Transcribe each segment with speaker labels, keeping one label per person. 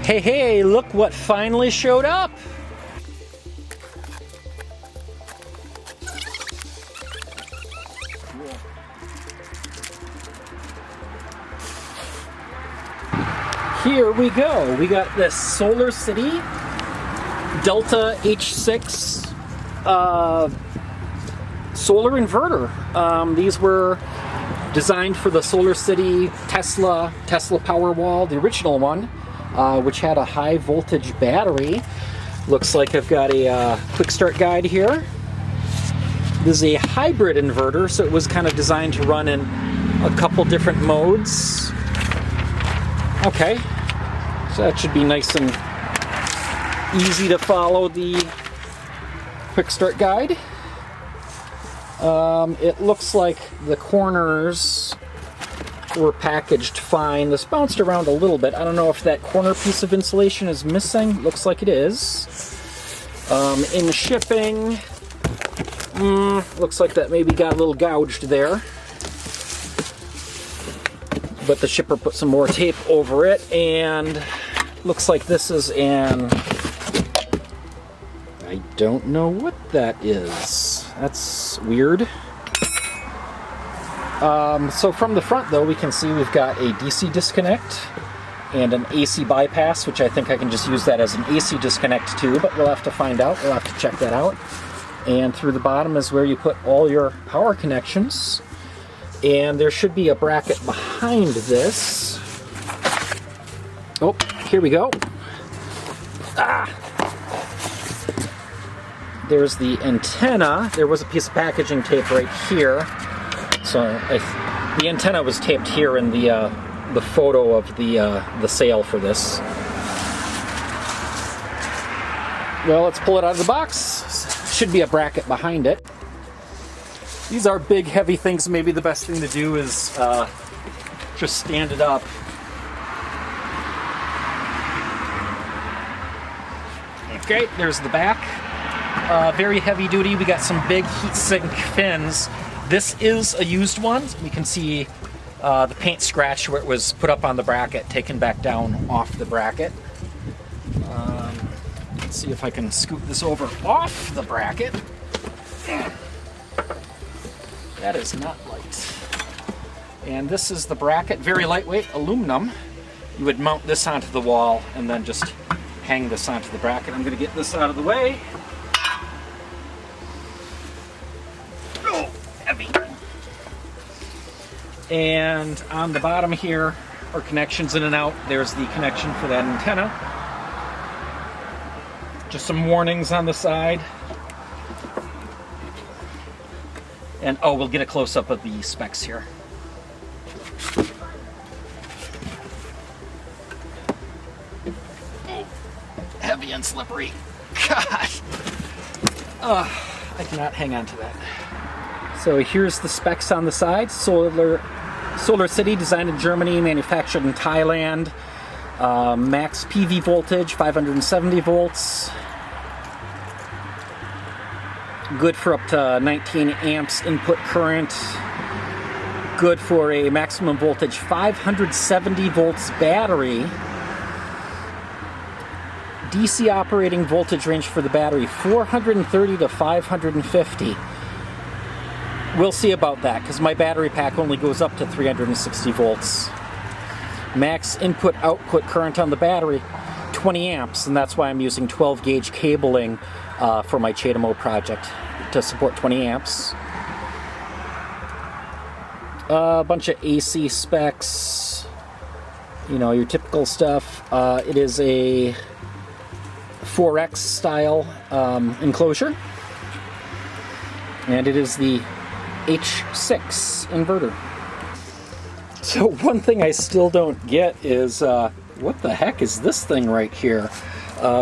Speaker 1: Hey, look what finally showed up! Here we go. We got this SolarCity Delta H6 solar inverter. These were designed for the SolarCity Tesla PowerWall, the original one, which had a high voltage battery. Looks like I've got a quick start guide here. This is a hybrid inverter, so it was kind of designed to run in a couple different modes. Okay, so that should be nice and easy to follow the quick start guide. It looks like the corners were packaged fine. This bounced around a little bit. I don't know if that corner piece of insulation is missing. Looks like it is. In shipping, looks like that maybe got a little gouged there. But the shipper put some more tape over it, and looks like this is an... I don't know what that is. That's weird. So from the front, though, we can see we've got a DC disconnect and an AC bypass, which I think I can just use that as an AC disconnect too, but we'll have to find out. We'll have to check that out. And through the bottom is where you put all your power connections. And there should be a bracket behind this. Oh, here we go. There's the antenna. There was a piece of packaging tape right here. So the antenna was taped here in the photo of the sale for this. Well, let's pull it out of the box. Should be a bracket behind it. These are big, heavy things. Maybe the best thing to do is just stand it up. Okay, there's the back. Very heavy duty. We got some big heatsink fins. This is a used one. We can see the paint scratch where it was put up on the bracket, taken back down off the bracket. Let's see if I can scoot this over off the bracket. That is not light. And this is the bracket, very lightweight, aluminum. You would mount this onto the wall and then just hang this onto the bracket. I'm going to get this out of the way. Oh, heavy. And on the bottom here are connections in and out. There's the connection for that antenna. Just some warnings on the side. And oh, we'll get a close-up of the specs here. Oh, heavy and slippery. God. I cannot hang on to that. So here's the specs on the side. SolarCity, designed in Germany, manufactured in Thailand. Max PV voltage, 570 volts. Good for up to 19 amps input current. Good for a maximum voltage 570 volts battery. DC operating voltage range for the battery 430 to 550. We'll see about that because my battery pack only goes up to 360 volts. Max input output current on the battery 20 amps, and that's why I'm using 12 gauge cabling for my CHAdeMO project to support 20 amps. A bunch of AC specs, you know, your typical stuff. It is a 4X style enclosure, and it is the H6 inverter. So one thing I still don't get is what the heck is this thing right here?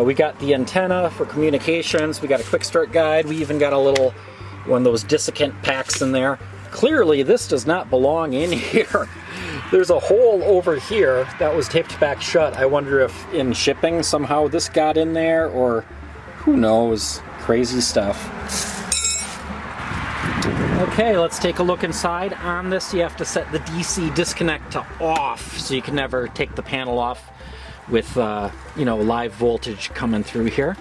Speaker 1: We got the antenna for communications, we got a quick start guide, we even got a little one of those dissecant packs in there. Clearly this does not belong in here. There's a hole over here that was taped back shut. I wonder if in shipping somehow this got in there, or who knows, crazy stuff. Okay, let's take a look inside. On this you have to set the DC disconnect to off, so you can never take the panel off. with you know, live voltage coming through here.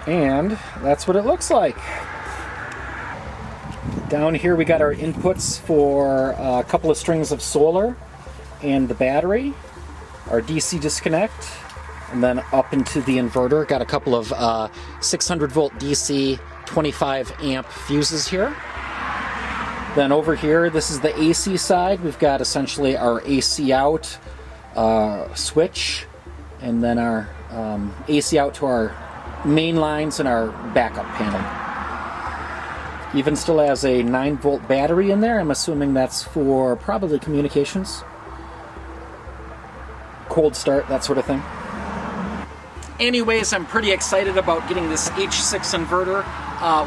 Speaker 1: And that's what it looks like. Down here we got our inputs for a couple of strings of solar and the battery, our DC disconnect, and then up into the inverter. Got a couple of 600 volt DC 25 amp fuses here. Then over here, this is the AC side. We've got essentially our AC out switch, and then our AC out to our main lines and our backup panel. Even still has a 9 volt battery in there. I'm assuming that's for probably communications, cold start, that sort of thing. Anyways, I'm pretty excited about getting this H6 inverter.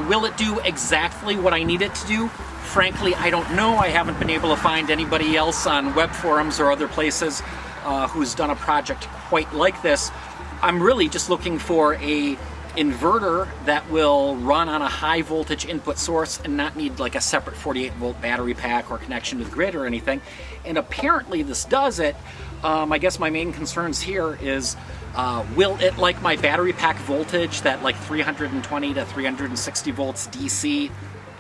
Speaker 1: Will it do exactly what I need it to do? Frankly, I don't know. I haven't been able to find anybody else on web forums or other places who's done a project quite like this. I'm really just looking for a inverter that will run on a high voltage input source and not need like a separate 48 volt battery pack or connection to the grid or anything. And apparently this does it. I guess my main concerns here is will it like my battery pack voltage, that like 320 to 360 volts DC?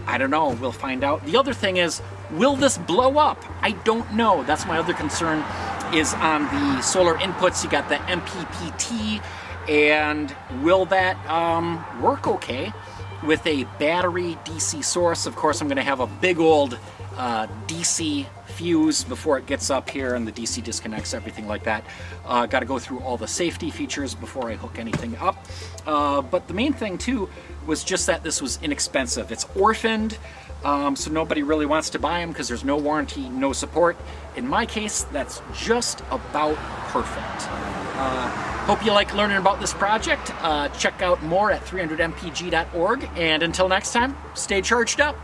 Speaker 1: I don't know, we'll find out. The other thing is, will this blow up? I don't know. That's my other concern, is on the solar inputs. You got the MPPT, and will that work okay with a battery DC source? Of course, I'm gonna have a big old DC fuse before it gets up here, and the DC disconnects, everything like that. Got to go through all the safety features before I hook anything up. But the main thing too was just that this was inexpensive. It's orphaned, so nobody really wants to buy them because there's no warranty, no support. In my case, that's just about perfect. Hope you like learning about this project. Check out more at 300mpg.org, and until next time, stay charged up.